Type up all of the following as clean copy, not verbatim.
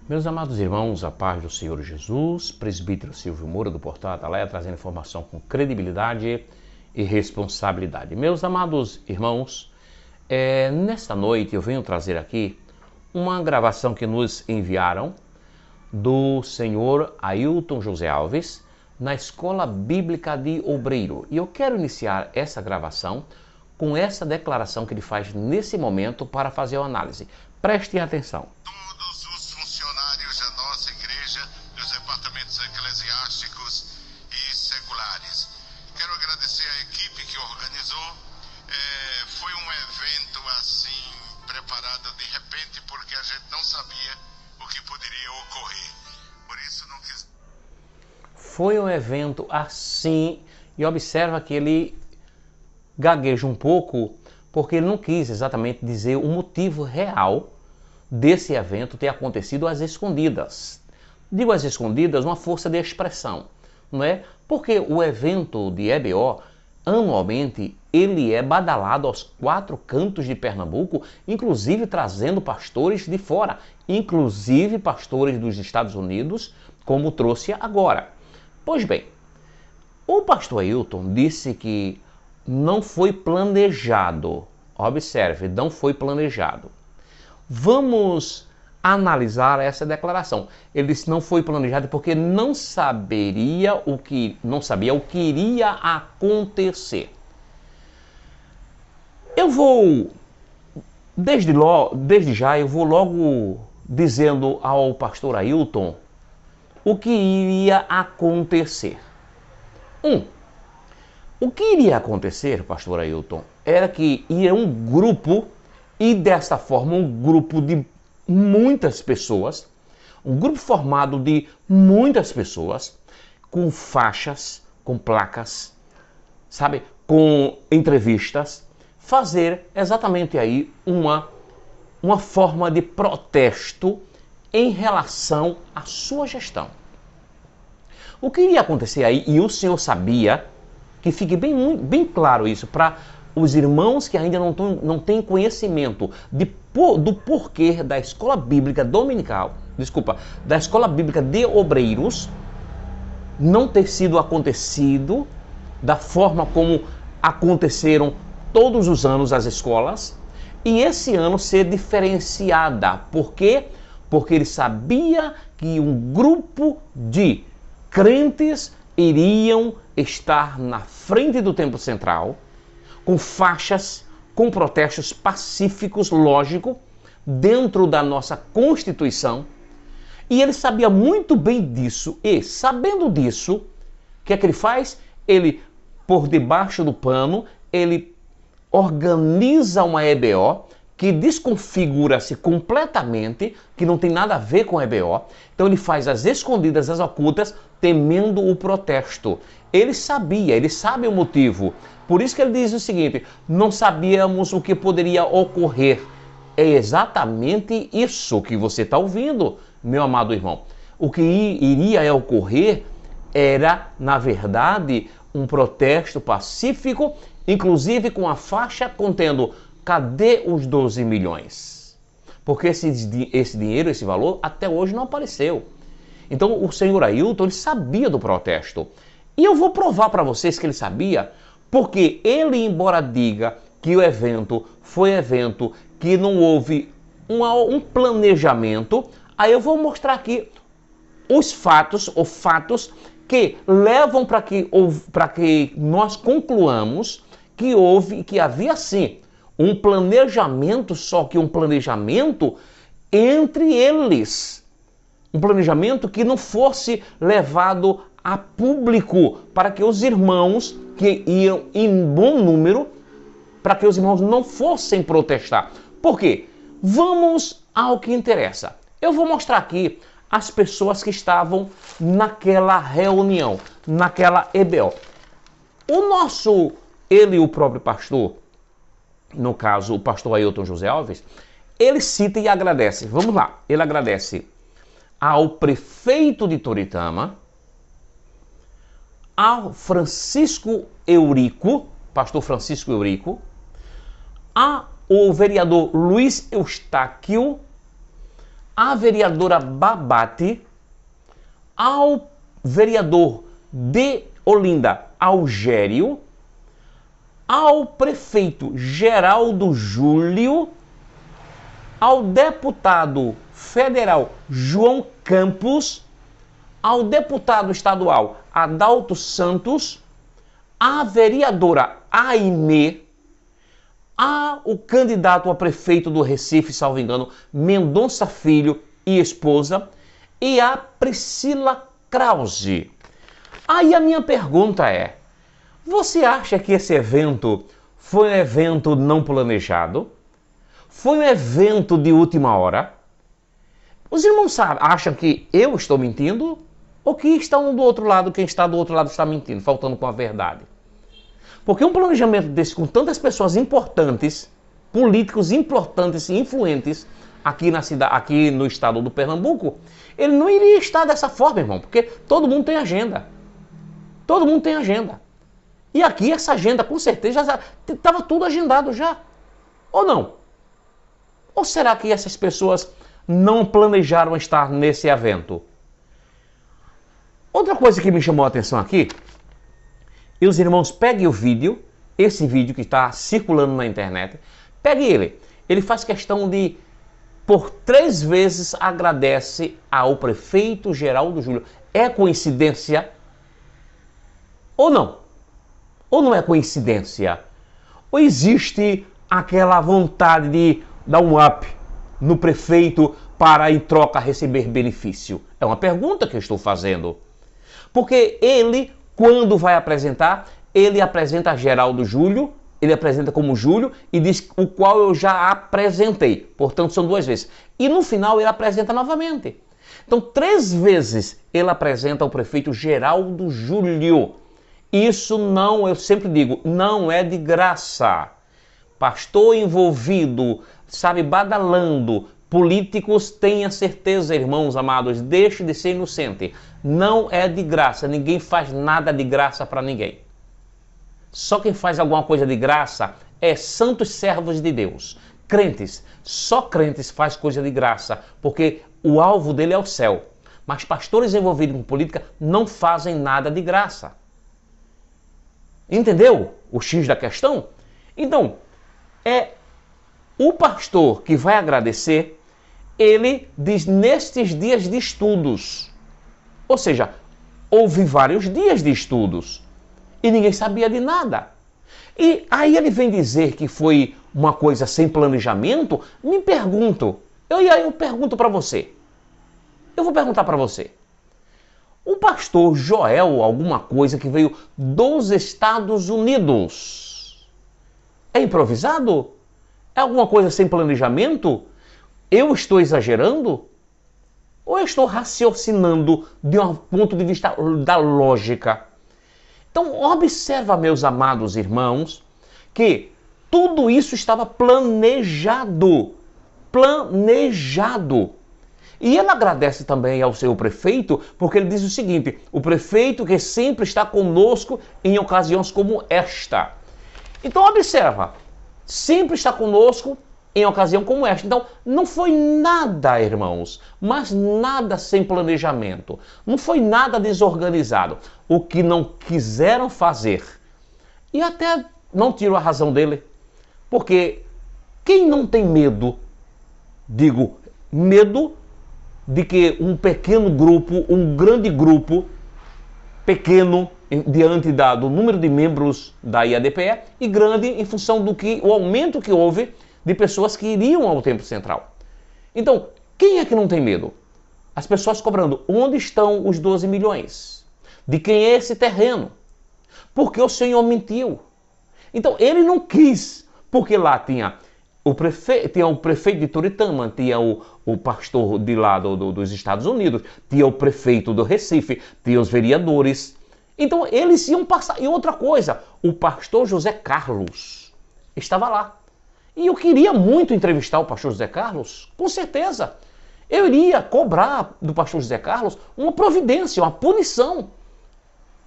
Meus amados irmãos, a paz do Senhor Jesus, presbítero Silvio Moura do Portal Atalaia, trazendo informação com credibilidade e responsabilidade. Meus amados irmãos, nesta noite eu venho trazer aqui uma gravação que nos enviaram do senhor Ailton José Alves na Escola Bíblica de Obreiro. E eu quero iniciar essa gravação com essa declaração que ele faz nesse momento para fazer uma análise. Prestem atenção. Todos os funcionários da nossa igreja, dos departamentos eclesiásticos e seculares. Quero agradecer a equipe que organizou. Foi um evento assim preparado de repente porque a gente não sabia o que poderia ocorrer. Por isso não quis. Foi um evento assim, e observa que ele gagueja um pouco porque ele não quis exatamente dizer o motivo real desse evento ter acontecido às escondidas. Digo às escondidas, uma força de expressão, não é? Porque o evento de EBO, anualmente, ele é badalado aos 4 cantos de Pernambuco, inclusive trazendo pastores de fora, inclusive pastores dos Estados Unidos, como trouxe agora. Pois bem, o pastor Ailton disse que não foi planejado. Observe, não foi planejado. Vamos analisar essa declaração. Ele disse não foi planejado porque não sabia o que iria acontecer. Eu vou desde já eu vou logo dizendo ao pastor Ailton o que iria acontecer. O que iria acontecer, pastor Ailton, era que ia um grupo, e dessa forma um grupo de muitas pessoas, um grupo formado de muitas pessoas, com faixas, com placas, sabe, com entrevistas, fazer exatamente aí uma forma de protesto em relação à sua gestão. O que iria acontecer aí, e o senhor sabia, que fique bem claro isso para os irmãos que ainda não têm conhecimento do porquê da Escola Bíblica Dominical, da Escola Bíblica de Obreiros não ter sido acontecido da forma como aconteceram todos os anos as escolas, e esse ano ser diferenciada. Por quê? Porque ele sabia que um grupo de crentes iriam estar na frente do Templo Central, com faixas, com protestos pacíficos, lógico, dentro da nossa Constituição. E ele sabia muito bem disso. E, sabendo disso, o que é que ele faz? Ele, por debaixo do pano, ele organiza uma EBO que desconfigura-se completamente, que não tem nada a ver com a EBO. Então ele faz as escondidas, as ocultas, temendo o protesto. Ele sabe o motivo. Por isso que ele diz o seguinte: não sabíamos o que poderia ocorrer. É exatamente isso que você está ouvindo, meu amado irmão. O que iria ocorrer era, na verdade, um protesto pacífico, inclusive com a faixa contendo: cadê os 12 milhões? Porque esse dinheiro, esse valor, até hoje não apareceu. Então o senhor Ailton, ele sabia do protesto. E eu vou provar para vocês que ele sabia, porque ele, embora diga que o evento foi evento que não houve um planejamento, aí eu vou mostrar aqui os fatos, que levam para que nós concluamos que havia sim um planejamento, só que um planejamento entre eles. Um planejamento que não fosse levado a público, para que os irmãos que iam em bom número, para que os irmãos não fossem protestar. Por quê? Vamos ao que interessa. Eu vou mostrar aqui as pessoas que estavam naquela reunião, naquela EBO. O próprio pastor, no caso o pastor Ailton José Alves, ele cita e agradece. Vamos lá, ele agradece ao prefeito de Toritama, ao Francisco Eurico, pastor Francisco Eurico, ao vereador Luiz Eustáquio, à vereadora Babate, ao vereador de Olinda, Algério, ao prefeito Geraldo Júlio, ao deputado federal João Campos, ao deputado estadual Adalto Santos, à vereadora Aimee, ao candidato a prefeito do Recife, salvo engano, Mendonça Filho e esposa, e a Priscila Krause. Aí a minha pergunta é, você acha que esse evento foi um evento não planejado? Foi um evento de última hora? Os irmãos acham que eu estou mentindo? Ou que estão do outro lado, quem está do outro lado está mentindo, faltando com a verdade? Porque um planejamento desse, com tantas pessoas importantes, políticos importantes e influentes aqui na cidade, aqui no estado do Pernambuco, ele não iria estar dessa forma, irmão, porque todo mundo tem agenda. Todo mundo tem agenda. E aqui essa agenda, com certeza, já estava tudo agendado já. Ou não? Ou será que essas pessoas não planejaram estar nesse evento? Outra coisa que me chamou a atenção aqui, e os irmãos peguem o vídeo, esse vídeo que está circulando na internet, pegue ele. Ele faz questão de, por 3 vezes, agradece ao prefeito Geraldo Júlio. É coincidência? Ou não? Ou não é coincidência? Ou existe aquela vontade de dar um up no prefeito para, em troca, receber benefício? É uma pergunta que eu estou fazendo. Porque ele, quando vai apresentar, ele apresenta Geraldo Júlio, ele apresenta como Júlio e diz o qual eu já apresentei. Portanto, são 2 vezes. E no final ele apresenta novamente. Então, 3 vezes ele apresenta o prefeito Geraldo Júlio. Isso não, eu sempre digo, não é de graça. Pastor envolvido, sabe, badalando, políticos, tenha certeza, irmãos amados, deixe de ser inocente. Não é de graça, ninguém faz nada de graça para ninguém. Só quem faz alguma coisa de graça é santos servos de Deus. Crentes, só crentes faz coisa de graça, porque o alvo dele é o céu. Mas pastores envolvidos com política não fazem nada de graça. Entendeu o X da questão? Então, é o pastor que vai agradecer, ele diz nestes dias de estudos. Ou seja, houve vários dias de estudos e ninguém sabia de nada. E aí ele vem dizer que foi uma coisa sem planejamento. Me pergunto, eu pergunto para você. Eu vou perguntar para você. O pastor Joel, alguma coisa que veio dos Estados Unidos, é improvisado? É alguma coisa sem planejamento? Eu estou exagerando? Ou eu estou raciocinando de um ponto de vista da lógica? Então, observa, meus amados irmãos, que tudo isso estava planejado. Planejado. E ele agradece também ao seu prefeito, porque ele diz o seguinte, o prefeito que sempre está conosco em ocasiões como esta. Então observa, sempre está conosco em ocasião como esta. Então não foi nada, irmãos, mas nada sem planejamento. Não foi nada desorganizado. O que não quiseram fazer. E até não tiro a razão dele, porque quem não tem medo, digo, medo de que um pequeno grupo, um grande grupo, pequeno diante do número de membros da IADPE e grande em função do que o aumento que houve de pessoas que iriam ao Templo Central. Então, quem é que não tem medo? As pessoas cobrando, onde estão os 12 milhões? De quem é esse terreno? Porque o Senhor mentiu. Então, ele não quis, porque lá tinha o prefeito de Toritama, tinha o pastor de lá dos Estados Unidos, tinha o prefeito do Recife, tinha os vereadores. Então eles iam passar. E outra coisa, o pastor José Carlos estava lá. E eu queria muito entrevistar o pastor José Carlos, com certeza. Eu iria cobrar do pastor José Carlos uma providência, uma punição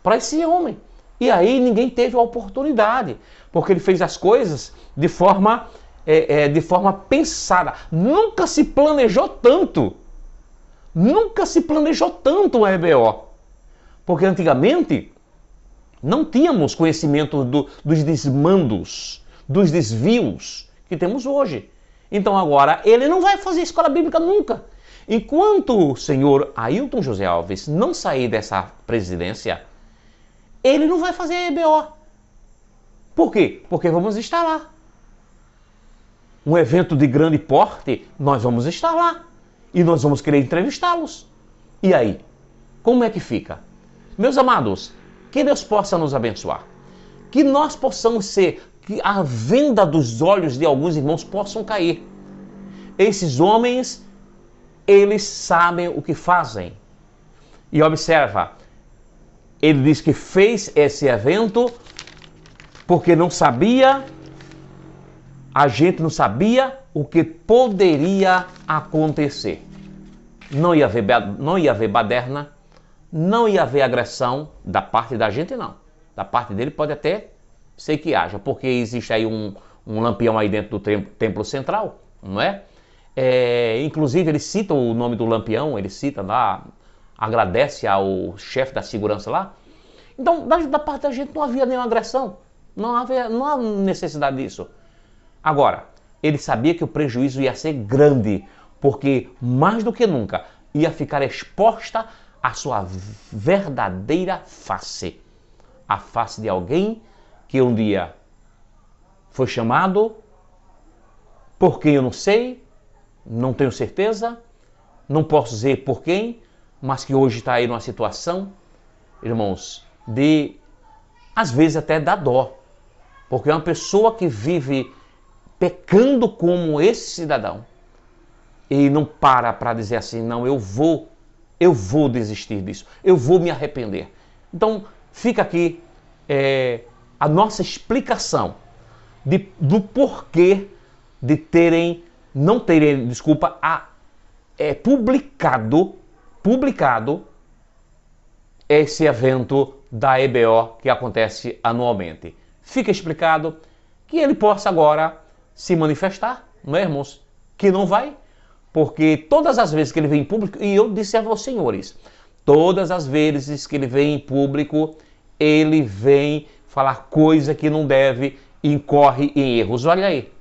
para esse homem. E aí ninguém teve a oportunidade, porque ele fez as coisas de forma pensada. Nunca se planejou tanto Nunca se planejou tanto um EBO. Porque antigamente não tínhamos conhecimento dos desmandos, dos desvios que temos hoje. Então agora ele não vai fazer escola bíblica nunca. Enquanto o senhor Ailton José Alves não sair dessa presidência, ele não vai fazer EBO. Por quê? Porque vamos estar lá. Um evento de grande porte, nós vamos estar lá. E nós vamos querer entrevistá-los. E aí? Como é que fica? Meus amados, que Deus possa nos abençoar. Que nós possamos ser, que a venda dos olhos de alguns irmãos possam cair. Esses homens, eles sabem o que fazem. E observa, ele diz que fez esse evento porque não sabia, a gente não sabia o que poderia acontecer. Não ia haver baderna, não ia haver agressão da parte da gente, não. Da parte dele pode até ser que haja, porque existe aí um lampião aí dentro do templo central, não é? Inclusive ele cita o nome do lampião, ele cita lá, agradece ao chefe da segurança lá. Então, da parte da gente não havia nenhuma agressão, não há necessidade disso. Agora, ele sabia que o prejuízo ia ser grande, porque mais do que nunca ia ficar exposta a sua verdadeira face. A face de alguém que um dia foi chamado, por quem eu não sei, não tenho certeza, não posso dizer por quem, mas que hoje está aí numa situação, irmãos, de às vezes até dá dó. Porque é uma pessoa que vive pecando como esse cidadão e não para dizer assim, não, eu vou desistir disso, eu vou me arrepender. Então fica aqui a nossa explicação do porquê de não terem publicado esse evento da EBO que acontece anualmente. Fica explicado que ele possa agora se manifestar, não é, irmãos? Que não vai, porque todas as vezes que ele vem em público, e eu disse a vós, senhores, todas as vezes que ele vem em público, ele vem falar coisa que não deve, incorre em erros. Olha aí,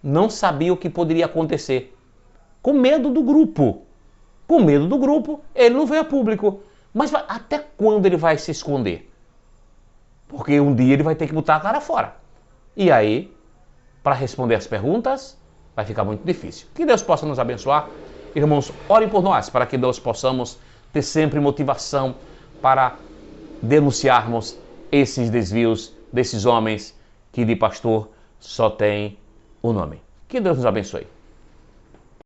não sabia o que poderia acontecer. Com medo do grupo. Com medo do grupo, ele não veio a público. Mas até quando ele vai se esconder? Porque um dia ele vai ter que botar a cara fora. E aí, para responder as perguntas, vai ficar muito difícil. Que Deus possa nos abençoar. Irmãos, orem por nós, para que nós possamos ter sempre motivação para denunciarmos esses desvios desses homens que de pastor só tem o nome. Que Deus nos abençoe.